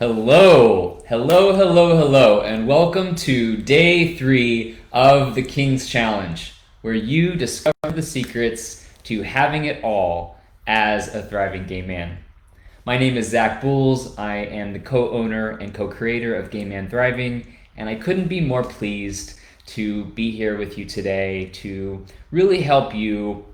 Hello, and welcome to day 3 of the King's Challenge, where you discover the secrets to having it all as a thriving game man. My name is Zach Bowles. I am the co-owner and co-creator of Game Man Thriving, and I couldn't be more pleased to be here with you today to really help you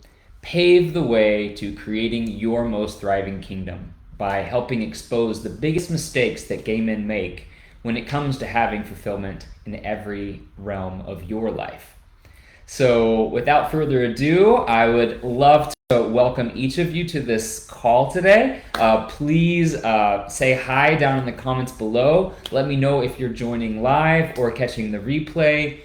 pave the way to creating your most thriving kingdom by helping expose the biggest mistakes that gay men make when it comes to having fulfillment in every realm of your life. So, without further ado, I would love to welcome each of you to this call today. Please say hi down in the comments below. Let me know if you're joining live or catching the replay.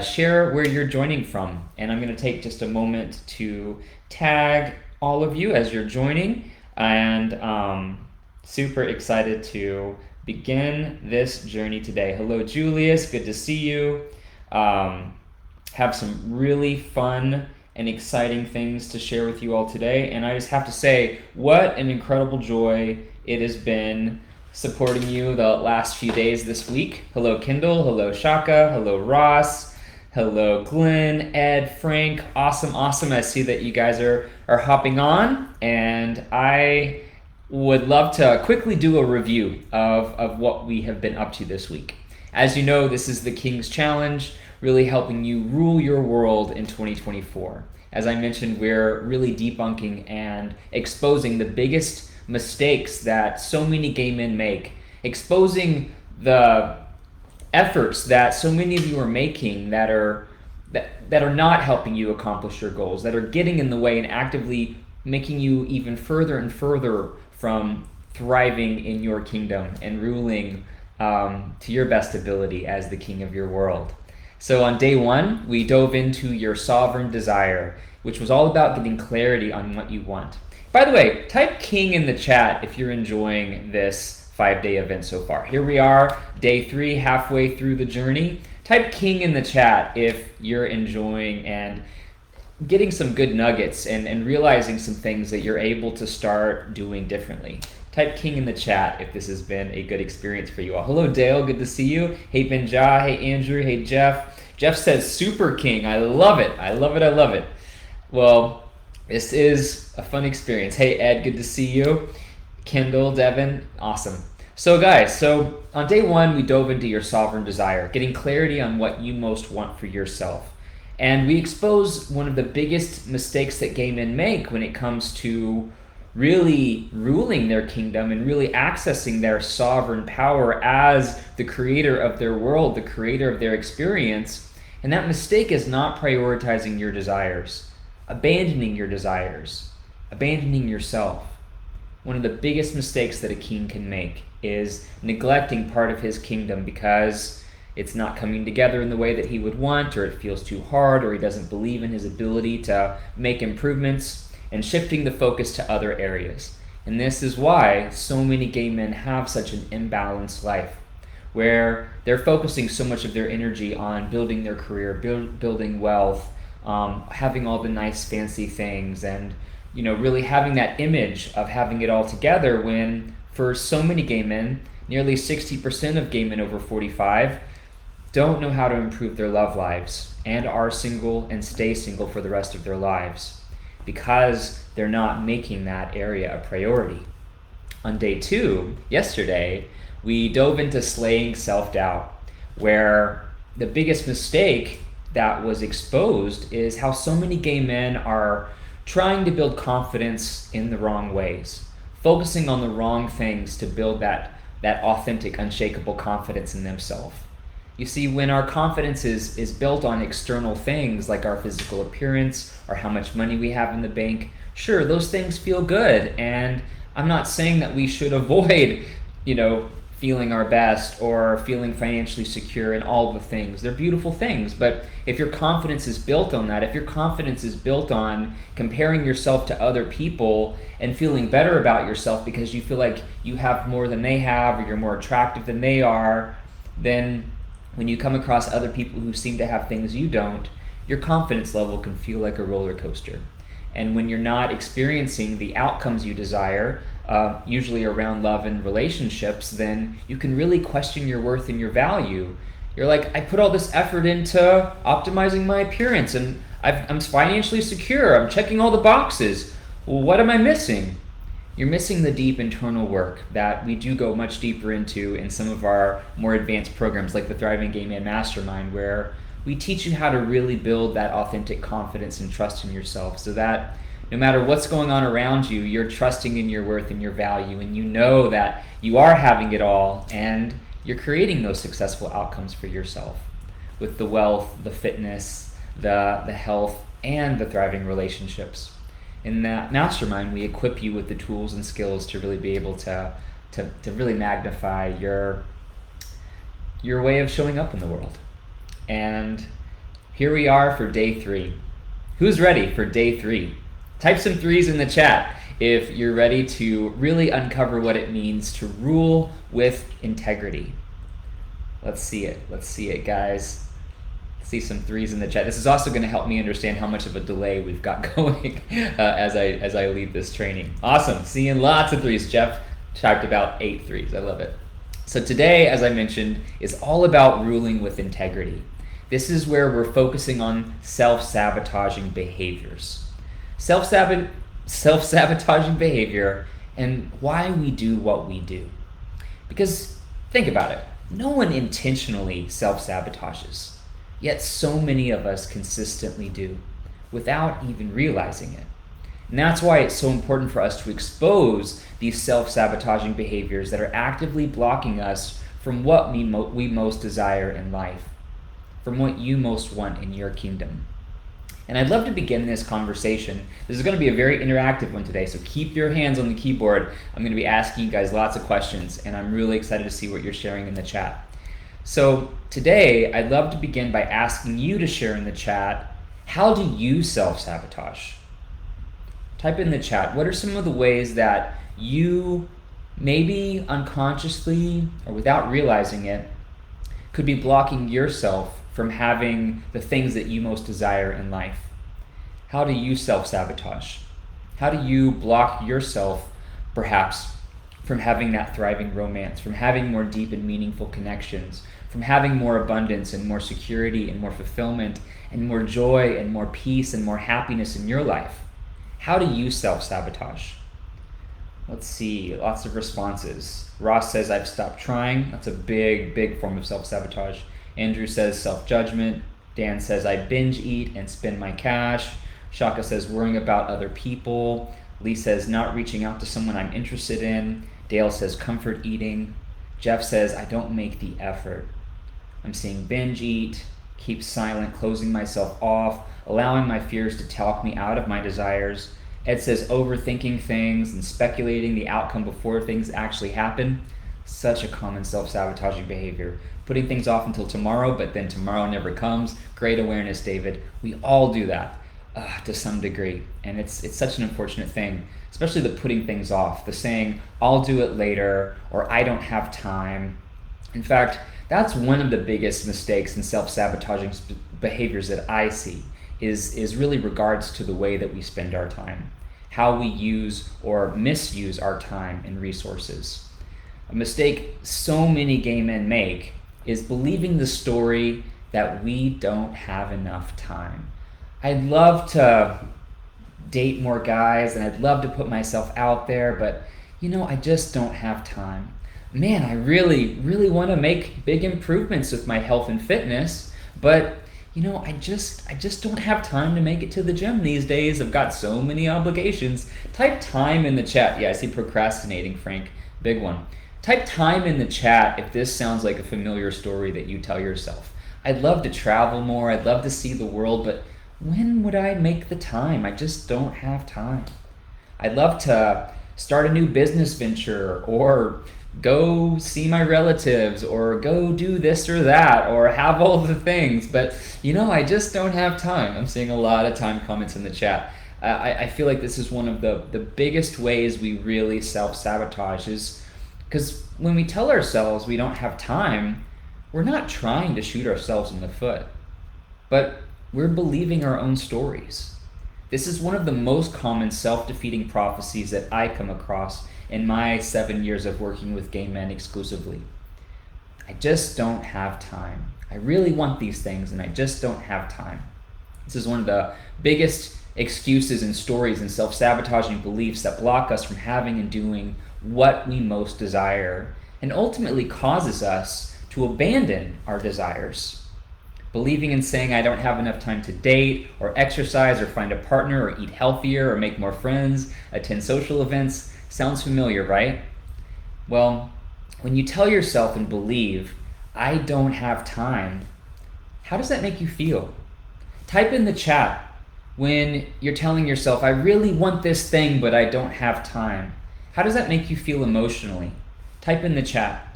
Share where you're joining from. And I'm going to take just a moment to tag all of you as you're joining. And super excited to begin this journey today. Hello, Julius. Good to see you. Have some really fun and exciting things to share with you all today. And I just have to say, what an incredible joy it has been supporting you the last few days this week. Hello, Kendall. Hello, Shaka. Hello, Ross. Hello, Glenn, Ed, Frank. Awesome. I see that you guys are hopping on, and I would love to quickly do a review of what we have been up to this week. As you know, this is the King's Challenge, really helping you rule your world in 2024. As I mentioned, we're really debunking and exposing the biggest mistakes that so many gay men make, exposing the efforts that so many of you are making that are not helping you accomplish your goals, that are getting in the way and actively making you even further and further from thriving in your kingdom and ruling to your best ability as the king of your world. So on day 1, we dove into your sovereign desire, which was all about getting clarity on what you want. By the way, type king in the chat if you're enjoying this 5-day event so far. Here we are, day 3, halfway through the journey. Type king in the chat if you're enjoying and getting some good nuggets and realizing some things that you're able to start doing differently. Type king in the chat if this has been a good experience for you all. Hello, Dale. Good to see you. Hey, Benja. Hey, Andrew. Hey, Jeff. Jeff says super king. I love it. Well, this is a fun experience. Hey, Ed. Good to see you. Kendall, Devin, awesome. So guys, on day 1, we dove into your sovereign desire, getting clarity on what you most want for yourself. And we exposed one of the biggest mistakes that gay men make when it comes to really ruling their kingdom and really accessing their sovereign power as the creator of their world, the creator of their experience. And that mistake is not prioritizing your desires, abandoning your desires, abandoning yourself. One of the biggest mistakes that a king can make is neglecting part of his kingdom because it's not coming together in the way that he would want, or it feels too hard, or he doesn't believe in his ability to make improvements, and shifting the focus to other areas. And this is why so many gay men have such an imbalanced life, where they're focusing so much of their energy on building their career, building wealth, having all the nice fancy things, and really having that image of having it all together, when for so many gay men, nearly 60% of gay men over 45 don't know how to improve their love lives and are single and stay single for the rest of their lives because they're not making that area a priority. On day 2, yesterday, we dove into slaying self-doubt, where the biggest mistake that was exposed is how so many gay men are trying to build confidence in the wrong ways, focusing on the wrong things to build that authentic, unshakable confidence in themselves. You see, when our confidence is built on external things like our physical appearance or how much money we have in the bank, sure, those things feel good. And I'm not saying that we should avoid, feeling our best or feeling financially secure and all the things. They're beautiful things. But if your confidence is built on that, if your confidence is built on comparing yourself to other people and feeling better about yourself because you feel like you have more than they have or you're more attractive than they are, then when you come across other people who seem to have things you don't, your confidence level can feel like a roller coaster. And when you're not experiencing the outcomes you desire usually around love and relationships, then you can really question your worth and your value. You're like, I put all this effort into optimizing my appearance and I'm financially secure. I'm checking all the boxes. Well, what am I missing? You're missing the deep internal work that we do go much deeper into in some of our more advanced programs like the Thriving Game Man Mastermind, where we teach you how to really build that authentic confidence and trust in yourself so that no matter what's going on around you, you're trusting in your worth and your value, and you know that you are having it all and you're creating those successful outcomes for yourself with the wealth, the fitness, the health, and the thriving relationships. In that mastermind, we equip you with the tools and skills to really be able to really magnify your way of showing up in the world. And here we are for day 3. Who's ready for day 3? Type some 3s in the chat if you're ready to really uncover what it means to rule with integrity. Let's see it, guys. See some 3s in the chat. This is also going to help me understand how much of a delay we've got going as I lead this training. Awesome, seeing lots of 3s. Jeff typed about 8 3s. I love it. So today, as I mentioned, is all about ruling with integrity. This is where we're focusing on self-sabotaging behaviors. Self-sabotaging behavior and why we do what we do. Because think about it. No one intentionally self-sabotages. Yet so many of us consistently do, without even realizing it. And that's why it's so important for us to expose these self-sabotaging behaviors that are actively blocking us from what we most desire in life, from what you most want in your kingdom. And I'd love to begin this conversation. This is going to be a very interactive one today, so keep your hands on the keyboard. I'm going to be asking you guys lots of questions, and I'm really excited to see what you're sharing in the chat. So today, I'd love to begin by asking you to share in the chat, how do you self-sabotage? Type in the chat, what are some of the ways that you, maybe unconsciously or without realizing it, could be blocking yourself from having the things that you most desire in life? How do you self-sabotage? How do you block yourself, perhaps, from having that thriving romance, from having more deep and meaningful connections, from having more abundance and more security and more fulfillment and more joy and more peace and more happiness in your life? How do you self-sabotage? Let's see, lots of responses. Ross says, I've stopped trying. That's a big form of self-sabotage. Andrew says, self-judgment. Dan says, I binge eat and spend my cash. Shaka says, worrying about other people. Lee says, not reaching out to someone I'm interested in. Dale says, comfort eating. Jeff says, I don't make the effort. I'm seeing binge eat, keep silent, closing myself off, allowing my fears to talk me out of my desires. Ed says, overthinking things and speculating the outcome before things actually happen. Such a common self-sabotaging behavior. Putting things off until tomorrow, but then tomorrow never comes. Great awareness, David. We all do that to some degree. And it's such an unfortunate thing, especially the putting things off, the saying, I'll do it later, or I don't have time. In fact, that's one of the biggest mistakes in self-sabotaging behaviors that I see is really regards to the way that we spend our time, how we use or misuse our time and resources. A mistake so many gay men make is believing the story that we don't have enough time. I'd love to date more guys and I'd love to put myself out there, but I just don't have time. Man, I really want to make big improvements with my health and fitness, but I just don't have time to make it to the gym these days. I've got so many obligations. Type time in the chat. Yeah, I see procrastinating, Frank. Big one. Type time in the chat if this sounds like a familiar story that you tell yourself. I'd love to travel more. I'd love to see the world, but when would I make the time? I just don't have time. I'd love to start a new business venture or go see my relatives or go do this or that or have all the things, but I just don't have time. I'm seeing a lot of time comments in the chat. I feel like this is one of the biggest ways we really self-sabotage is because when we tell ourselves we don't have time, we're not trying to shoot ourselves in the foot, but we're believing our own stories. This is one of the most common self-defeating prophecies that I come across in my 7 years of working with gay men exclusively. I just don't have time. I really want these things and I just don't have time. This is one of the biggest excuses and stories and self-sabotaging beliefs that block us from having and doing what we most desire, and ultimately causes us to abandon our desires. Believing and saying I don't have enough time to date or exercise or find a partner or eat healthier or make more friends, attend social events, sounds familiar, right? Well, when you tell yourself and believe, I don't have time, how does that make you feel? Type in the chat when you're telling yourself, I really want this thing, but I don't have time. How does that make you feel emotionally? Type in the chat.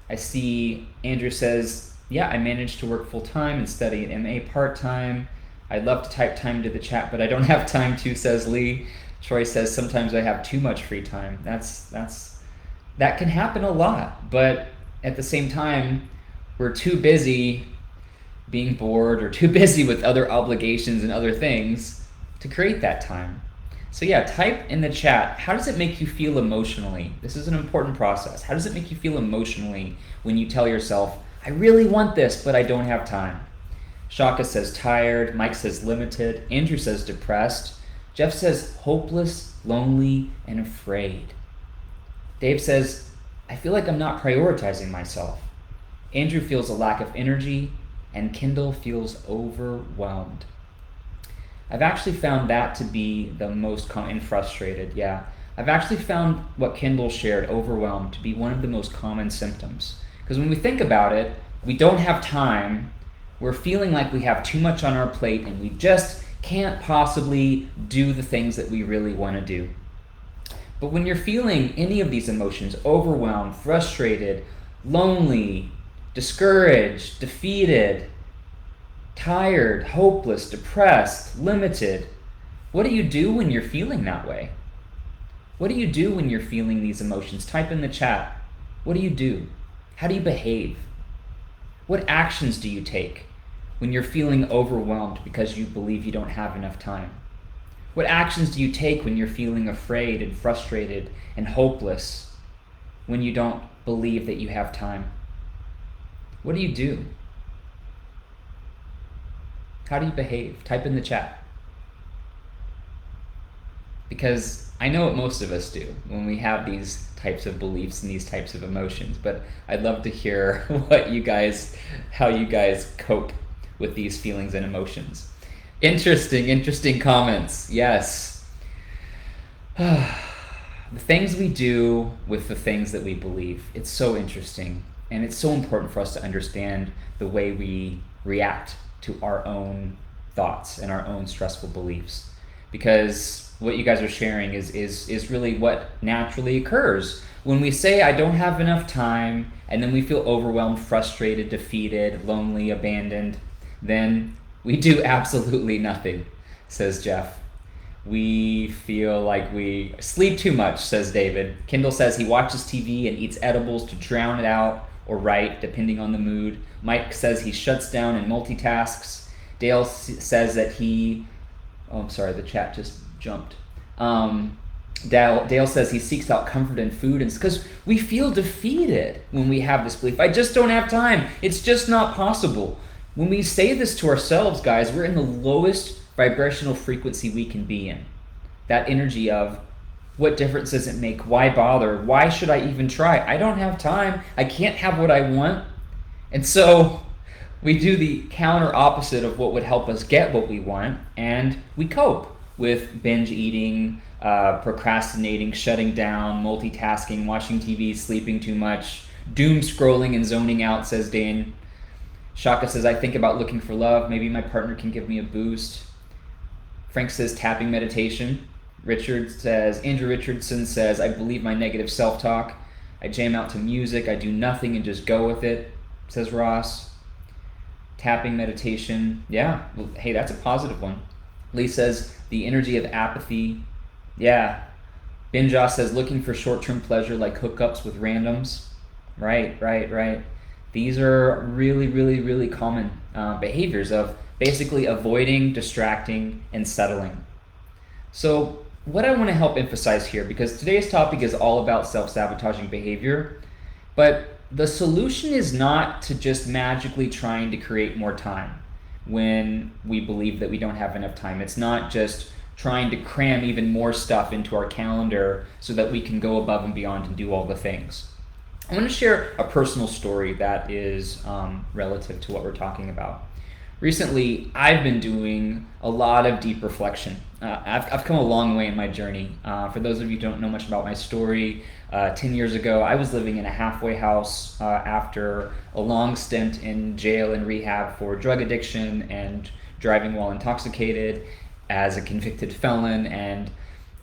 I see Andrew says, yeah, I managed to work full-time and study an MA part-time. I'd love to type time to the chat, but I don't have time to, says Lee. Troy says, sometimes I have too much free time. That can happen a lot, but at the same time, we're too busy being bored or too busy with other obligations and other things to create that time. So yeah, type in the chat, how does it make you feel emotionally? This is an important process. How does it make you feel emotionally when you tell yourself, I really want this, but I don't have time? Shaka says tired, Mike says limited, Andrew says depressed, Jeff says hopeless, lonely, and afraid. Dave says, I feel like I'm not prioritizing myself. Andrew feels a lack of energy, and Kendall feels overwhelmed. I've actually found that to be the most common, and frustrated, yeah. I've actually found what Kendall shared, overwhelmed, to be one of the most common symptoms. Because when we think about it, we don't have time, we're feeling like we have too much on our plate, and we just can't possibly do the things that we really want to do. But when you're feeling any of these emotions, overwhelmed, frustrated, lonely, discouraged, defeated, tired, hopeless, depressed, limited, what do you do when you're feeling that way? What do you do when you're feeling these emotions? Type in the chat. What do you do? How do you behave? What actions do you take when you're feeling overwhelmed because you believe you don't have enough time? What actions do you take when you're feeling afraid and frustrated and hopeless when you don't believe that you have time? What do you do? How do you behave? Type in the chat. Because I know what most of us do when we have these types of beliefs and these types of emotions, but I'd love to hear how you guys cope with these feelings and emotions. Interesting comments. Yes. The things we do with the things that we believe, it's so interesting. And it's so important for us to understand the way we react to our own thoughts and our own stressful beliefs. Because what you guys are sharing is really what naturally occurs. When we say, I don't have enough time, and then we feel overwhelmed, frustrated, defeated, lonely, abandoned, then we do absolutely nothing, says Jeff. We feel like we sleep too much, says David. Kendall says he watches TV and eats edibles to drown it out or write, depending on the mood. Mike says he shuts down and multitasks. Dale says that the chat just jumped. Dale says he seeks out comfort in food, and because we feel defeated when we have this belief. I just don't have time. It's just not possible. When we say this to ourselves, guys, we're in the lowest vibrational frequency we can be in. That energy of, what difference does it make? Why bother? Why should I even try? I don't have time. I can't have what I want. And so we do the counter opposite of what would help us get what we want, and we cope with binge eating, procrastinating, shutting down, multitasking, watching TV, sleeping too much, doom scrolling and zoning out, says Dan. Shaka says, I think about looking for love. Maybe my partner can give me a boost. Frank says, tapping meditation. Andrew Richardson says, I believe my negative self-talk. I jam out to music. I do nothing and just go with it, says Ross. Tapping meditation. Yeah, well, hey, that's a positive one. Lee says, the energy of apathy. Yeah. Benja says, looking for short-term pleasure like hookups with randoms. Right. These are really common behaviors of basically avoiding, distracting, and settling. So what I want to help emphasize here, because today's topic is all about self-sabotaging behavior, but the solution is not to just magically trying to create more time when we believe that we don't have enough time. It's not just trying to cram even more stuff into our calendar so that we can go above and beyond and do all the things. I want to share a personal story that is relative to what we're talking about. Recently, I've been doing a lot of deep reflection. I've come a long way in my journey. For those of you who don't know much about my story, 10 years ago, I was living in a halfway house after a long stint in jail and rehab for drug addiction and driving while intoxicated as a convicted felon. And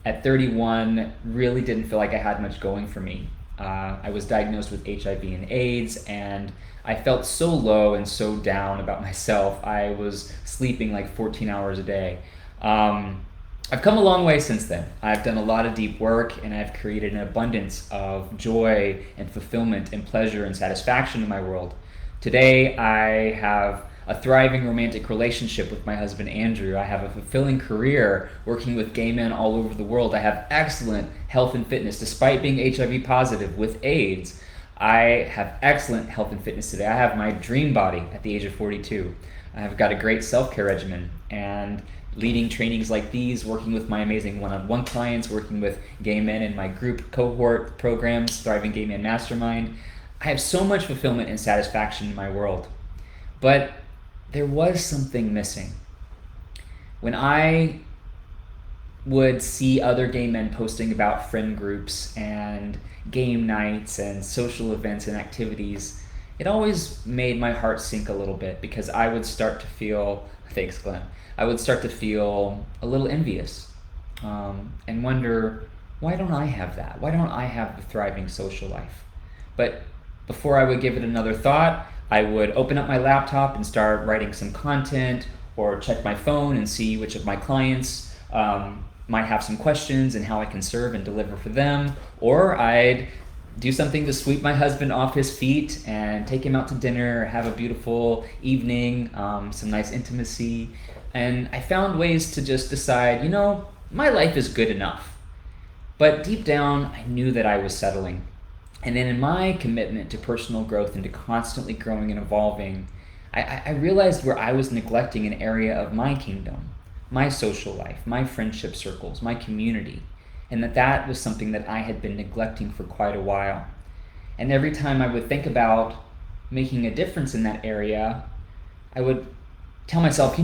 at 31, really didn't feel like I had much going for me. I was diagnosed with HIV and AIDS, and I felt so low and so down about myself. I was sleeping like 14 hours a day. I've come a long way since then. I've done a lot of deep work, and I've created an abundance of joy and fulfillment and pleasure and satisfaction in my world. Today, I have a thriving romantic relationship with my husband Andrew. I have a fulfilling career working with gay men all over the world. I have excellent health and fitness despite being HIV positive with AIDS. I have excellent health and fitness today. I have my dream body at the age of 42. I've got a great self-care regimen, and leading trainings like these, working with my amazing one-on-one clients, working with gay men in my group cohort programs, Thriving Gay Man Mastermind. I have so much fulfillment and satisfaction in my world. But there was something missing. When I would see other gay men posting about friend groups and game nights and social events and activities, it always made my heart sink a little bit, because I would start to feel, thanks Glenn, I would start to feel a little envious and wonder, why don't I have that? Why don't I have the thriving social life? But before I would give it another thought, I would open up my laptop and start writing some content, or check my phone and see which of my clients might have some questions and how I can serve and deliver for them. Or I'd do something to sweep my husband off his feet and take him out to dinner, have a beautiful evening, some nice intimacy. And I found ways to just decide, my life is good enough. But deep down, I knew that I was settling. And then in my commitment to personal growth and to constantly growing and evolving, I realized where I was neglecting an area of my kingdom, my social life, my friendship circles, my community, and that was something that I had been neglecting for quite a while. And every time I would think about making a difference in that area, I would tell myself,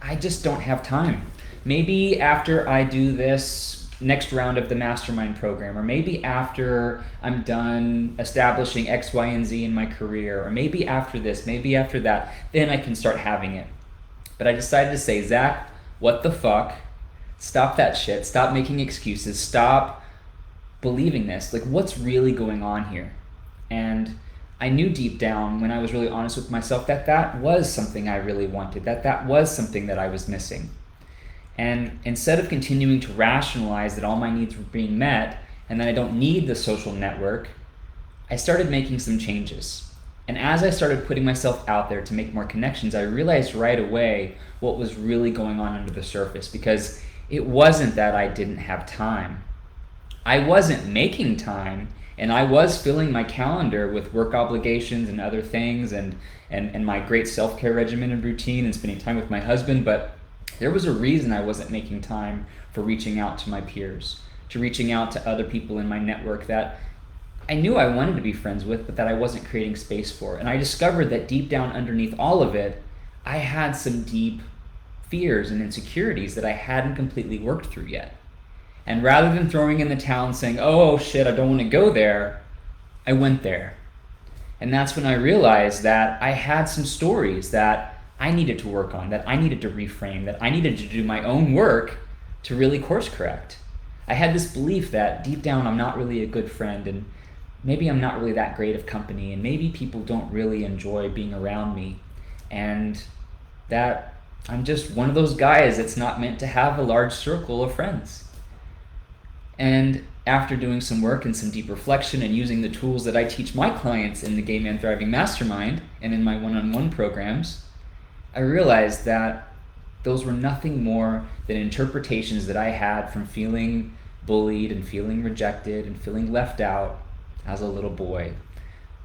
I just don't have time. Maybe after I do this next round of the mastermind program, or maybe after I'm done establishing X, Y, and Z in my career, or maybe after this, maybe after that, then I can start having it. But I decided to say, Zach, what the fuck? Stop that shit. Stop making excuses. Stop believing this. Like, what's really going on here? And I knew deep down, when I was really honest with myself, that was something I really wanted, that was something that I was missing. And instead of continuing to rationalize that all my needs were being met and that I don't need the social network, I started making some changes. And as I started putting myself out there to make more connections, I realized right away what was really going on under the surface, because it wasn't that I didn't have time. I wasn't making time, and I was filling my calendar with work obligations and other things, and my great self-care regimen and routine and spending time with my husband, but there was a reason I wasn't making time for reaching out to my peers, to reaching out to other people in my network that I knew I wanted to be friends with, but that I wasn't creating space for. And I discovered that deep down underneath all of it, I had some deep fears and insecurities that I hadn't completely worked through yet. And rather than throwing in the towel and saying, oh shit, I don't want to go there, I went there. And that's when I realized that I had some stories that I needed to work on, that I needed to reframe, that I needed to do my own work to really course correct. I had this belief that deep down I'm not really a good friend, and maybe I'm not really that great of company, and maybe people don't really enjoy being around me, and that I'm just one of those guys that's not meant to have a large circle of friends. And after doing some work and some deep reflection and using the tools that I teach my clients in the Gay Man Thriving Mastermind and in my one-on-one programs, I realized that those were nothing more than interpretations that I had from feeling bullied and feeling rejected and feeling left out as a little boy,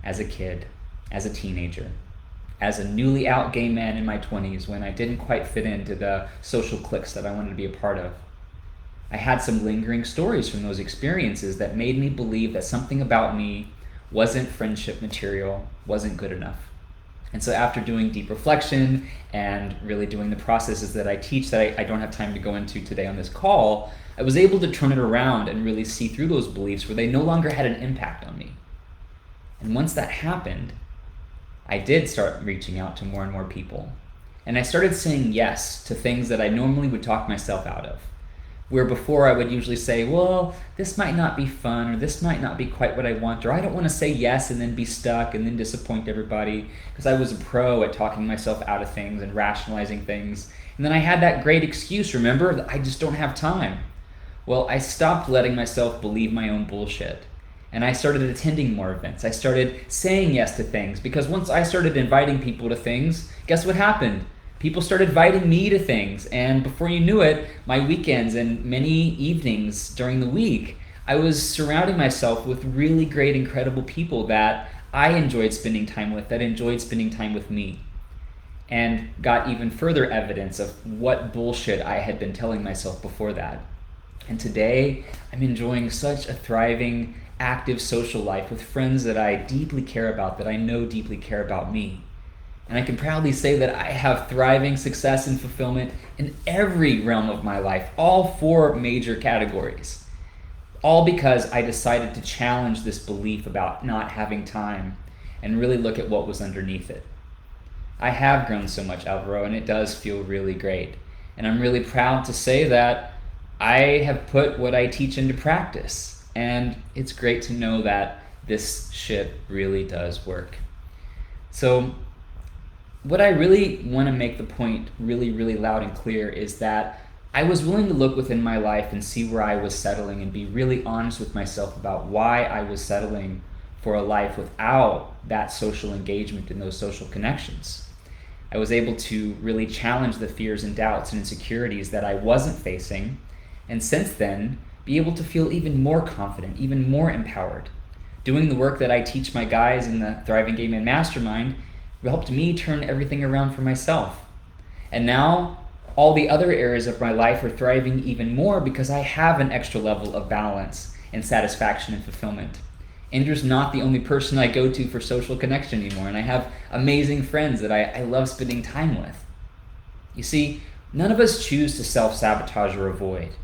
as a kid, as a teenager, as a newly out gay man in my 20s when I didn't quite fit into the social cliques that I wanted to be a part of. I had some lingering stories from those experiences that made me believe that something about me wasn't friendship material, wasn't good enough. And so after doing deep reflection and really doing the processes that I teach that I don't have time to go into today on this call, I was able to turn it around and really see through those beliefs where they no longer had an impact on me. And once that happened, I did start reaching out to more and more people. And I started saying yes to things that I normally would talk myself out of. Where before I would usually say, well, this might not be fun, or this might not be quite what I want, or I don't want to say yes and then be stuck and then disappoint everybody, because I was a pro at talking myself out of things and rationalizing things. And then I had that great excuse, remember, that I just don't have time. Well, I stopped letting myself believe my own bullshit. And I started attending more events. I started saying yes to things, because once I started inviting people to things, guess what happened? People started inviting me to things, and before you knew it, my weekends and many evenings during the week, I was surrounding myself with really great, incredible people that I enjoyed spending time with, that enjoyed spending time with me, and got even further evidence of what bullshit I had been telling myself before that. And today, I'm enjoying such a thriving, active social life with friends that I deeply care about, that I know deeply care about me. And I can proudly say that I have thriving success and fulfillment in every realm of my life, all 4 major categories. All because I decided to challenge this belief about not having time and really look at what was underneath it. I have grown so much, Alvaro, and it does feel really great. And I'm really proud to say that I have put what I teach into practice. And it's great to know that this shit really does work. So, what I really want to make the point really, really loud and clear is that I was willing to look within my life and see where I was settling and be really honest with myself about why I was settling for a life without that social engagement and those social connections. I was able to really challenge the fears and doubts and insecurities that I wasn't facing, and since then, be able to feel even more confident, even more empowered. Doing the work that I teach my guys in the Thriving Gay Man Mastermind helped me turn everything around for myself. And now all the other areas of my life are thriving even more because I have an extra level of balance and satisfaction and fulfillment. Andrew's not the only person I go to for social connection anymore, and I have amazing friends that I love spending time with. You see, none of us choose to self-sabotage or avoid.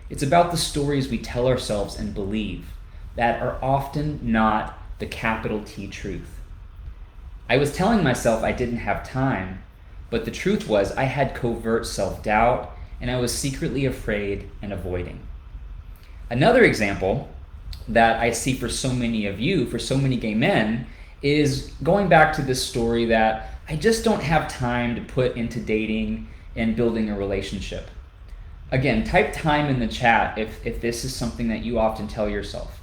It's about the stories we tell ourselves and believe that are often not the capital T truth. I was telling myself I didn't have time, but the truth was I had covert self-doubt and I was secretly afraid and avoiding. Another example that I see for so many of you, for so many gay men, is going back to this story that I just don't have time to put into dating and building a relationship. Again, type time in the chat if this is something that you often tell yourself.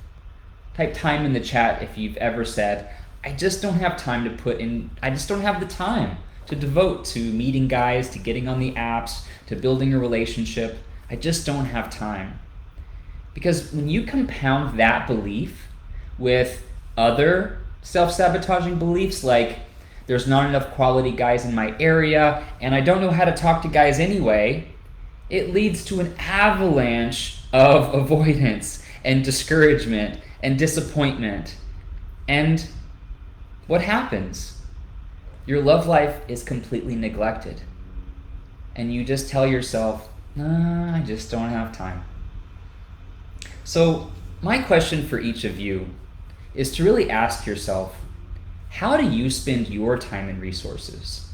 Type time in the chat if you've ever said, I just don't have time to I just don't have the time to devote to meeting guys, to getting on the apps, to building a relationship. I just don't have time. Because when you compound that belief with other self-sabotaging beliefs like there's not enough quality guys in my area and I don't know how to talk to guys anyway, it leads to an avalanche of avoidance and discouragement and disappointment. And what happens? Your love life is completely neglected. And you just tell yourself, nah, I just don't have time. So my question for each of you is to really ask yourself, how do you spend your time and resources?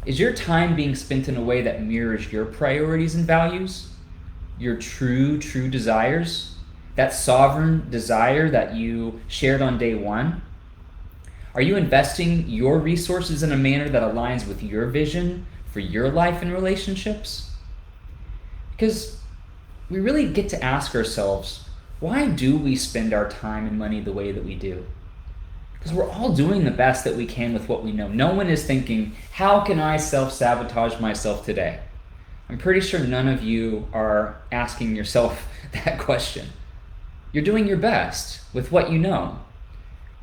Is your time being spent in a way that mirrors your priorities and values? Your true desires? That sovereign desire that you shared on day one? Are you investing your resources in a manner that aligns with your vision for your life and relationships? Because we really get to ask ourselves, why do we spend our time and money the way that we do? Because we're all doing the best that we can with what we know. No one is thinking, how can I self-sabotage myself today? I'm pretty sure none of you are asking yourself that question. You're doing your best with what you know.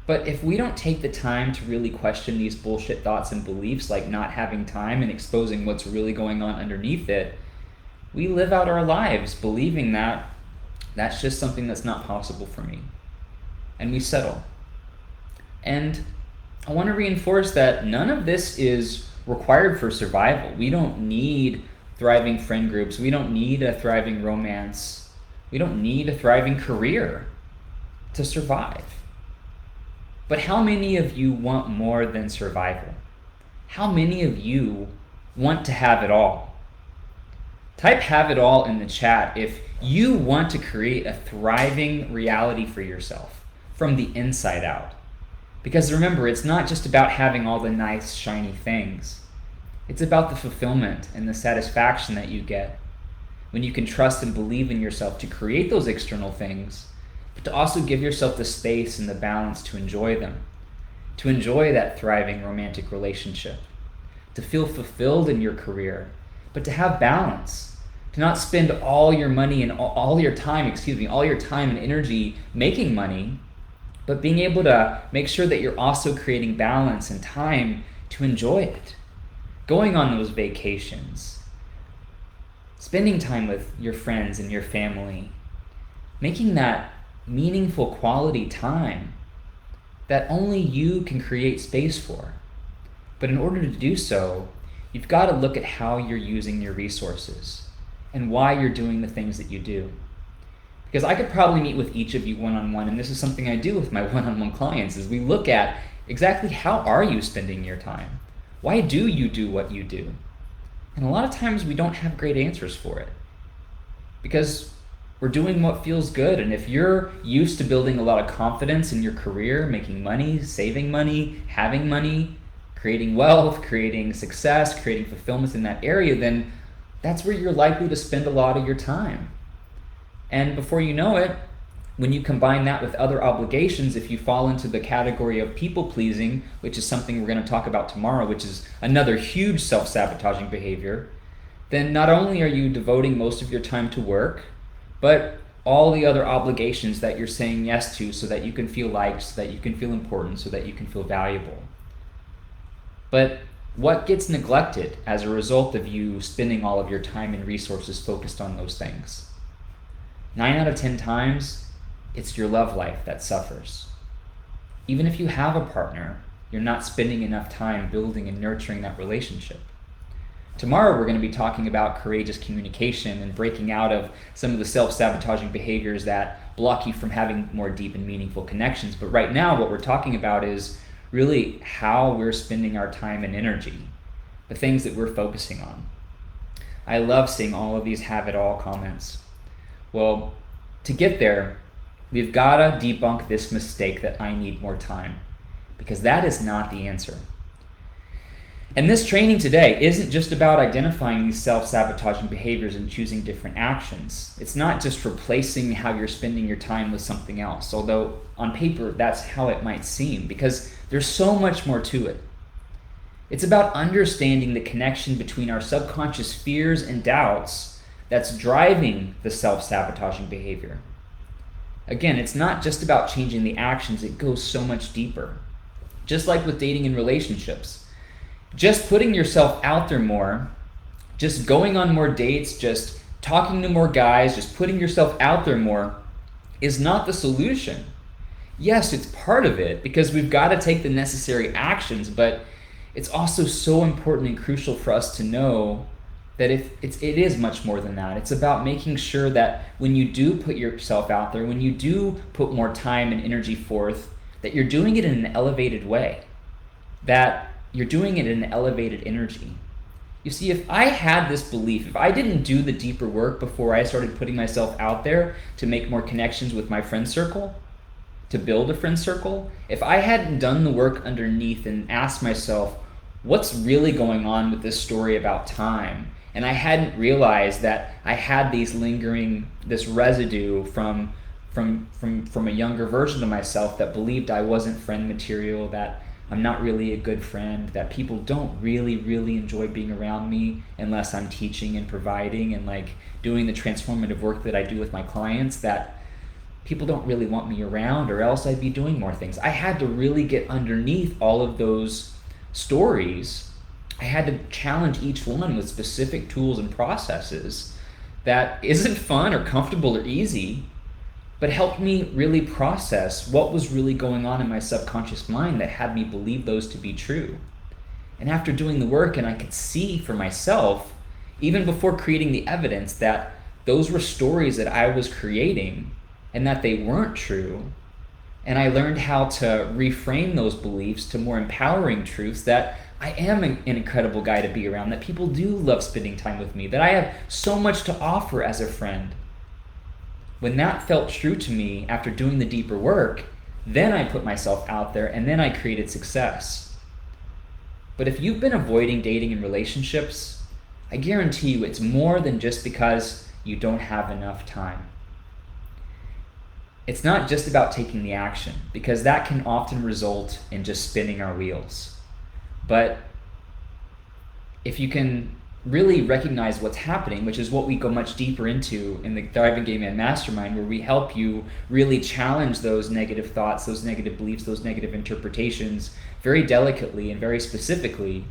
But if we don't take the time to really question these bullshit thoughts and beliefs, like not having time and exposing what's really going on underneath it, we live out our lives believing that that's just something that's not possible for me. And we settle. And I want to reinforce that none of this is required for survival. We don't need thriving friend groups. We don't need a thriving romance. We don't need a thriving career to survive. But how many of you want more than survival? How many of you want to have it all? Type "have it all" in the chat if you want to create a thriving reality for yourself from the inside out. Because remember, it's not just about having all the nice, shiny things. It's about the fulfillment and the satisfaction that you get when you can trust and believe in yourself to create those external things, but to also give yourself the space and the balance to enjoy them, to enjoy that thriving romantic relationship, to feel fulfilled in your career, but to have balance, to not spend all your money and all your time and energy making money, but being able to make sure that you're also creating balance and time to enjoy it. Going on those vacations, spending time with your friends and your family, making that meaningful quality time that only you can create space for. But in order to do so, you've got to look at how you're using your resources and why you're doing the things that you do. Because I could probably meet with each of you one-on-one, and this is something I do with my one-on-one clients, is we look at exactly how are you spending your time? Why do you do what you do? And a lot of times we don't have great answers for it. Because we're doing what feels good, and if you're used to building a lot of confidence in your career, making money, saving money, having money, creating wealth, creating success, creating fulfillment in that area, then that's where you're likely to spend a lot of your time. And before you know it, when you combine that with other obligations, if you fall into the category of people-pleasing, which is something we're going to talk about tomorrow, which is another huge self-sabotaging behavior, then not only are you devoting most of your time to work, but all the other obligations that you're saying yes to so that you can feel liked, so that you can feel important, so that you can feel valuable. But what gets neglected as a result of you spending all of your time and resources focused on those things? 9 out of 10 times, it's your love life that suffers. Even if you have a partner, you're not spending enough time building and nurturing that relationship. Tomorrow, we're going to be talking about courageous communication and breaking out of some of the self-sabotaging behaviors that block you from having more deep and meaningful connections. But right now, what we're talking about is really how we're spending our time and energy, the things that we're focusing on. I love seeing all of these "have it all" comments. Well, to get there, we've got to debunk this mistake that I need more time, because that is not the answer. And this training today isn't just about identifying these self-sabotaging behaviors and choosing different actions. It's not just replacing how you're spending your time with something else, although on paper that's how it might seem, because there's so much more to it. It's about understanding the connection between our subconscious fears and doubts that's driving the self-sabotaging behavior. Again, it's not just about changing the actions, it goes so much deeper. Just like with dating and relationships. Just putting yourself out there more, just going on more dates, just talking to more guys, just putting yourself out there more is not the solution. Yes, it's part of it because we've got to take the necessary actions, but it's also so important and crucial for us to know that it is much more than that. It's about making sure that when you do put yourself out there, when you do put more time and energy forth, that you're doing it in an elevated way, that you're doing it in an elevated energy. You see, if I had this belief, if I didn't do the deeper work before I started putting myself out there to make more connections with my friend circle, to build a friend circle, if I hadn't done the work underneath and asked myself, what's really going on with this story about time? And I hadn't realized that I had this residue from a younger version of myself that believed I wasn't friend material, that I'm not really a good friend, that people don't really, really enjoy being around me unless I'm teaching and providing and like doing the transformative work that I do with my clients, that people don't really want me around, or else I'd be doing more things. I had to really get underneath all of those stories. I had to challenge each one with specific tools and processes that isn't fun or comfortable or easy, but helped me really process what was really going on in my subconscious mind that had me believe those to be true. And after doing the work, and I could see for myself, even before creating the evidence, that those were stories that I was creating and that they weren't true. And I learned how to reframe those beliefs to more empowering truths, that I am an incredible guy to be around, that people do love spending time with me, that I have so much to offer as a friend. When that felt true to me after doing the deeper work, then I put myself out there and then I created success. But if you've been avoiding dating and relationships, I guarantee you it's more than just because you don't have enough time. It's not just about taking the action, because that can often result in just spinning our wheels. But if you can really recognize what's happening, which is what we go much deeper into in the Thriving Gay Man Mastermind, where we help you really challenge those negative thoughts, those negative beliefs, those negative interpretations very delicately and very specifically,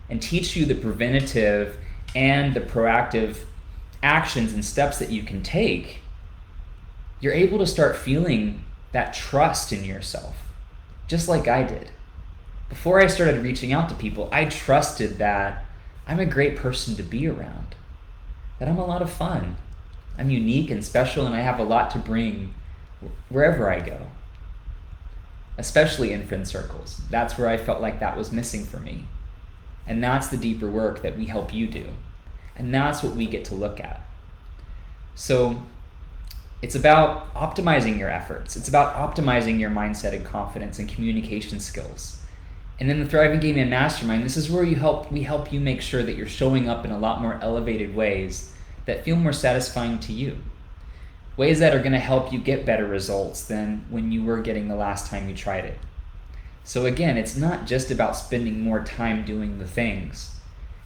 and teach you the preventative and the proactive actions and steps that you can take, you're able to start feeling that trust in yourself, just like I did. Before I started reaching out to people, I trusted that I'm a great person to be around, that I'm a lot of fun, I'm unique and special, and I have a lot to bring wherever I go, especially in friend circles. That's where I felt like that was missing for me. And that's the deeper work that we help you do. And that's what we get to look at. So it's about optimizing your efforts. It's about optimizing your mindset and confidence and communication skills. And in the Thriving Gay Man Mastermind, this is where we help you make sure that you're showing up in a lot more elevated ways that feel more satisfying to you. Ways that are going to help you get better results than when you were getting the last time you tried it. So again, it's not just about spending more time doing the things.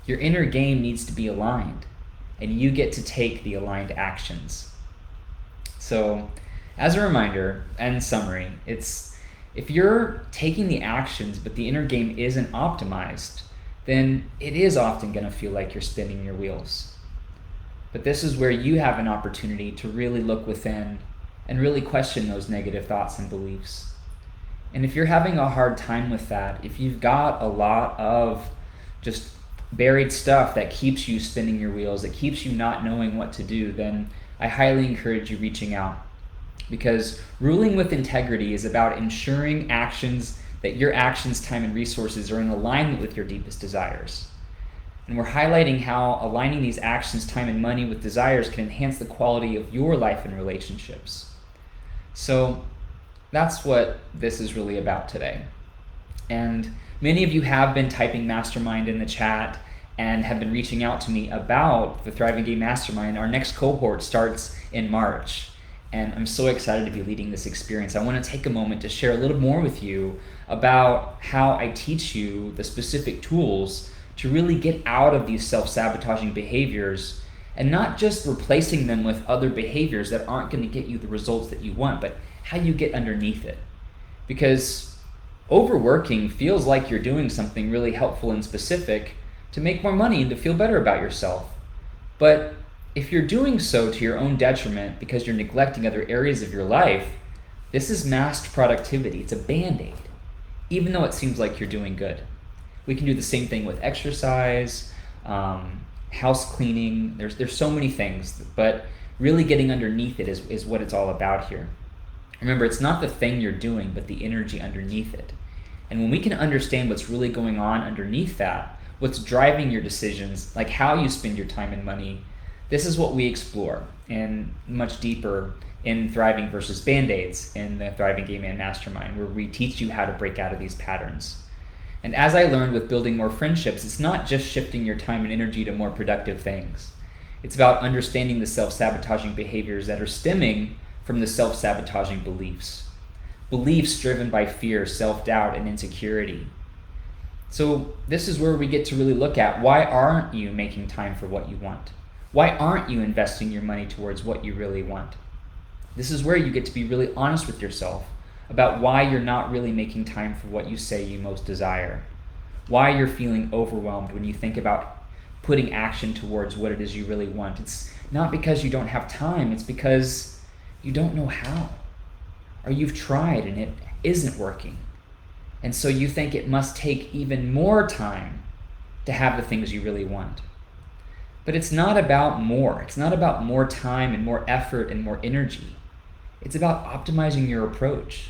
Your inner game needs to be aligned, and you get to take the aligned actions. So, as a reminder and summary, it's if you're taking the actions but the inner game isn't optimized, then it is often going to feel like you're spinning your wheels. But this is where you have an opportunity to really look within and really question those negative thoughts and beliefs. And if you're having a hard time with that, if you've got a lot of just buried stuff that keeps you spinning your wheels, that keeps you not knowing what to do, then I highly encourage you reaching out. Because ruling with integrity is about ensuring that your actions, time, and resources are in alignment with your deepest desires. And we're highlighting how aligning these actions, time, and money with desires can enhance the quality of your life and relationships. So that's what this is really about today. And many of you have been typing mastermind in the chat and have been reaching out to me about the Thriving Gay Mastermind. Our next cohort starts in March, and I'm so excited to be leading this experience. I want to take a moment to share a little more with you about how I teach you the specific tools to really get out of these self-sabotaging behaviors, and not just replacing them with other behaviors that aren't going to get you the results that you want, but how you get underneath it. Because overworking feels like you're doing something really helpful and specific to make more money and to feel better about yourself. But if you're doing so to your own detriment because you're neglecting other areas of your life, this is masked productivity. It's a band-aid, even though it seems like you're doing good. We can do the same thing with exercise, house cleaning. There's so many things, but really getting underneath it is what it's all about here. Remember, it's not the thing you're doing, but the energy underneath it. And when we can understand what's really going on underneath that, what's driving your decisions, like how you spend your time and money, this is what we explore and much deeper in Thriving versus Band-Aids in the Thriving Gay Man Mastermind, where we teach you how to break out of these patterns. And as I learned with building more friendships, it's not just shifting your time and energy to more productive things. It's about understanding the self-sabotaging behaviors that are stemming from the self-sabotaging beliefs. beliefs driven by fear, self-doubt, and insecurity. So this is where we get to really look at, why aren't you making time for what you want? Why aren't you investing your money towards what you really want? This is where you get to be really honest with yourself about why you're not really making time for what you say you most desire. Why you're feeling overwhelmed when you think about putting action towards what it is you really want. It's not because you don't have time, it's because you don't know how. Or you've tried and it isn't working. And so you think it must take even more time to have the things you really want. But it's not about more. It's not about more time and more effort and more energy. It's about optimizing your approach.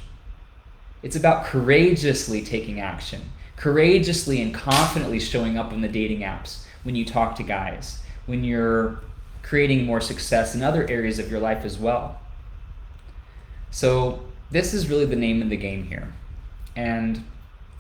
It's about courageously taking action, courageously and confidently showing up on the dating apps when you talk to guys, when you're creating more success in other areas of your life as well. So this is really the name of the game here. And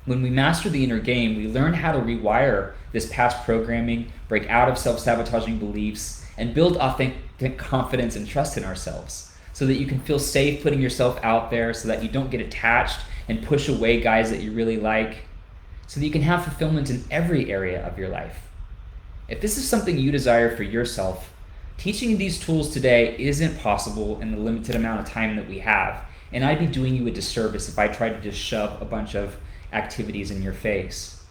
when we master the inner game, we learn how to rewire this past programming, break out of self-sabotaging beliefs, and build authentic confidence and trust in ourselves so that you can feel safe putting yourself out there, so that you don't get attached and push away guys that you really like, so that you can have fulfillment in every area of your life. If this is something you desire for yourself, teaching you these tools today isn't possible in the limited amount of time that we have. And I'd be doing you a disservice if I tried to just shove a bunch of activities in your face.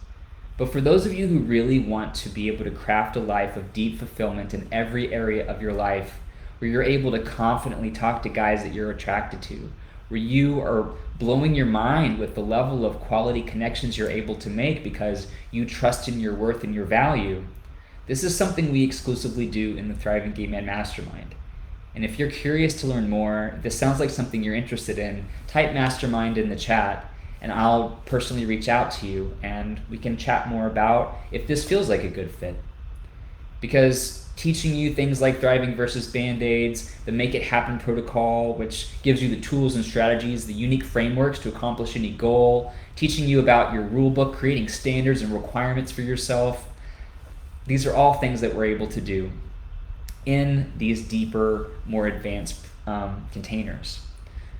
But for those of you who really want to be able to craft a life of deep fulfillment in every area of your life, where you're able to confidently talk to guys that you're attracted to, where you are blowing your mind with the level of quality connections you're able to make because you trust in your worth and your value, this is something we exclusively do in the Thriving Gay Man Mastermind. And if you're curious to learn more, if this sounds like something you're interested in, type mastermind in the chat and I'll personally reach out to you and we can chat more about if this feels like a good fit. Because teaching you things like Thriving versus Band-Aids, the Make It Happen protocol, which gives you the tools and strategies, the unique frameworks to accomplish any goal, teaching you about your rule book, creating standards and requirements for yourself, these are all things that we're able to do in these deeper, more advanced containers.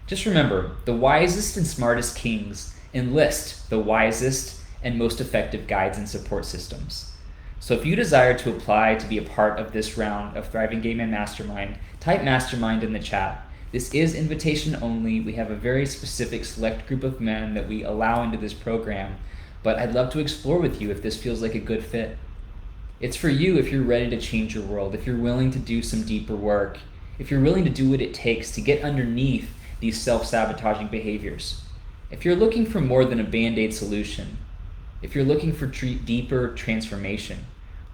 Just remember, the wisest and smartest kings enlist the wisest and most effective guides and support systems. So if you desire to apply to be a part of this round of Thriving Gay Man Mastermind, type mastermind in the chat. This is invitation only. We have a very specific select group of men that we allow into this program, but I'd love to explore with you if this feels like a good fit. It's for you if you're ready to change your world, if you're willing to do some deeper work, if you're willing to do what it takes to get underneath these self-sabotaging behaviors. If you're looking for more than a Band-Aid solution, if you're looking for deeper transformation,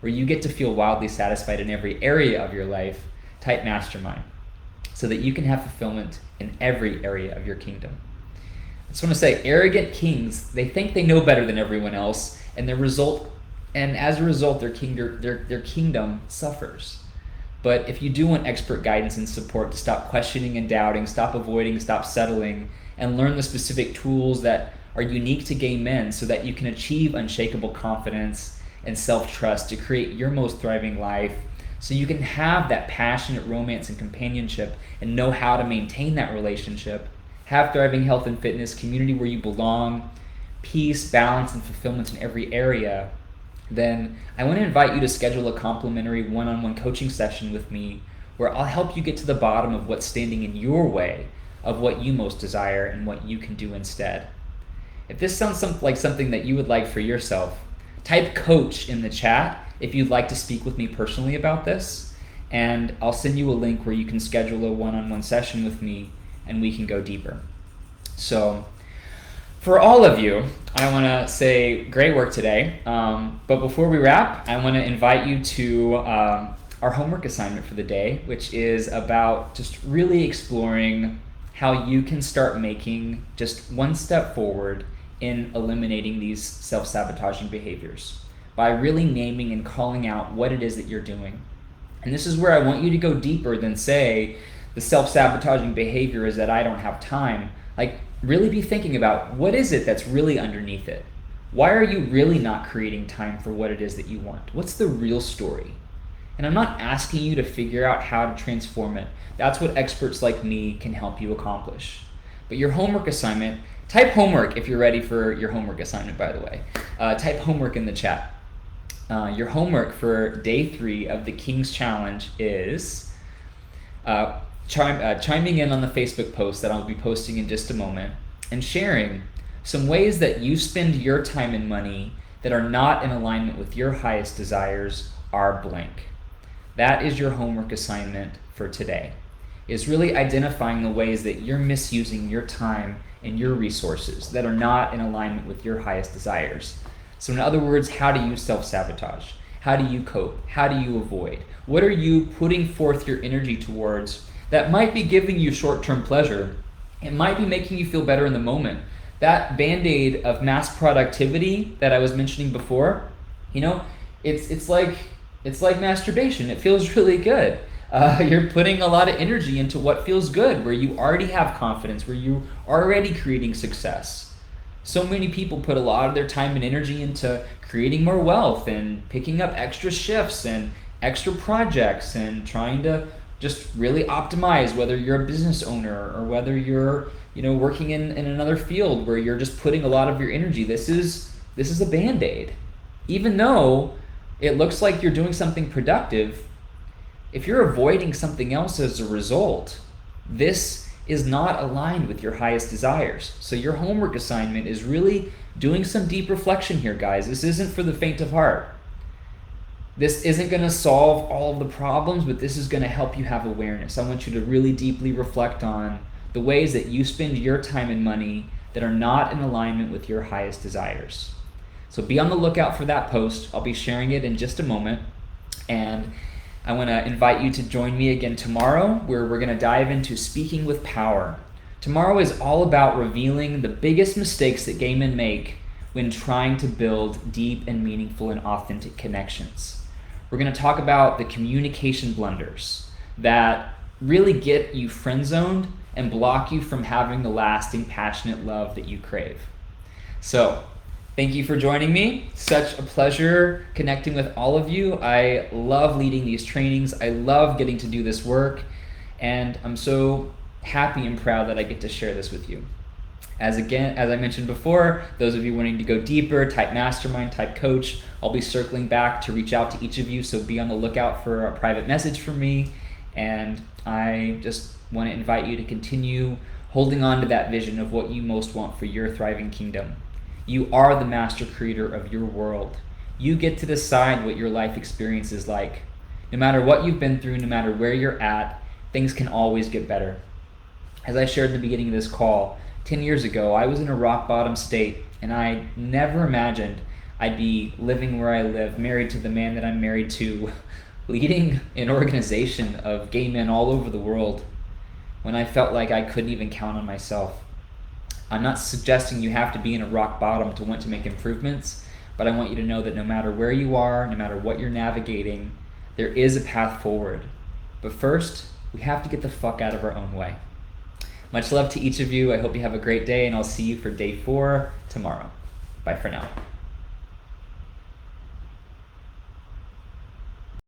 where you get to feel wildly satisfied in every area of your life, type mastermind so that you can have fulfillment in every area of your kingdom. I just want to say, arrogant kings, they think they know better than everyone else, and as a result, their kingdom suffers. But if you do want expert guidance and support to stop questioning and doubting, stop avoiding, stop settling, and learn the specific tools that are unique to gay men so that you can achieve unshakable confidence and self-trust to create your most thriving life, so you can have that passionate romance and companionship and know how to maintain that relationship, have thriving health and fitness, community where you belong, peace, balance, and fulfillment in every area, then I want to invite you to schedule a complimentary one-on-one coaching session with me where I'll help you get to the bottom of what's standing in your way of what you most desire and what you can do instead. If this sounds like something that you would like for yourself, type coach in the chat if you'd like to speak with me personally about this, and I'll send you a link where you can schedule a one-on-one session with me and we can go deeper. So for all of you, I want to say great work today. But before we wrap, I want to invite you to our homework assignment for the day, which is about just really exploring how you can start making just one step forward in eliminating these self-sabotaging behaviors by really naming and calling out what it is that you're doing. And this is where I want you to go deeper than say the self-sabotaging behavior is that I don't have time. Like, really be thinking about what is it that's really underneath it. Why are you really not creating time for what it is that you want? What's the real story? And I'm not asking you to figure out how to transform it. That's what experts like me can help you accomplish. But your homework assignment, type homework if you're ready for your homework assignment, by the way. Type homework in the chat. Your homework for day 3 of the King's Challenge is chiming in on the Facebook post that I'll be posting in just a moment and sharing some ways that you spend your time and money that are not in alignment with your highest desires are blank. That is your homework assignment for today, is really identifying the ways that you're misusing your time and your resources that are not in alignment with your highest desires. So in other words, how do you self-sabotage? How do you cope? How do you avoid? What are you putting forth your energy towards that might be giving you short-term pleasure? It might be making you feel better in the moment. That band-aid of mass productivity that I was mentioning before, it's like masturbation. It feels really good. You're putting a lot of energy into what feels good, where you already have confidence, where you're already creating success. So many people put a lot of their time and energy into creating more wealth and picking up extra shifts and extra projects and trying to just really optimize, whether you're a business owner or whether you're working in another field where you're just putting a lot of your energy. This is a band-aid. Even though it looks like you're doing something productive, if you're avoiding something else as a result, this is not aligned with your highest desires. So your homework assignment is really doing some deep reflection here, guys. This isn't for the faint of heart. This isn't going to solve all of the problems, but this is going to help you have awareness. I want you to really deeply reflect on the ways that you spend your time and money that are not in alignment with your highest desires. So be on the lookout for that post. I'll be sharing it in just a moment. And I want to invite you to join me again tomorrow, where we're going to dive into speaking with power. Tomorrow is all about revealing the biggest mistakes that gay men make when trying to build deep and meaningful and authentic connections. We're going to talk about the communication blunders that really get you friend-zoned and block you from having the lasting, passionate love that you crave. So, thank you for joining me. Such a pleasure connecting with all of you. I love leading these trainings. I love getting to do this work. And I'm so happy and proud that I get to share this with you. As I mentioned before, those of you wanting to go deeper, type mastermind, type coach. I'll be circling back to reach out to each of you, so be on the lookout for a private message from me. And I just want to invite you to continue holding on to that vision of what you most want for your thriving kingdom. You are the master creator of your world. You get to decide what your life experience is like. No matter what you've been through, no matter where you're at, things can always get better. As I shared in the beginning of this call, 10 years ago, I was in a rock bottom state, and I never imagined I'd be living where I live, married to the man that I'm married to, leading an organization of gay men all over the world, when I felt like I couldn't even count on myself. I'm not suggesting you have to be in a rock bottom to want to make improvements, but I want you to know that no matter where you are, no matter what you're navigating, there is a path forward. But first, we have to get the fuck out of our own way. Much love to each of you. I hope you have a great day, and I'll see you for day 4 tomorrow. Bye for now.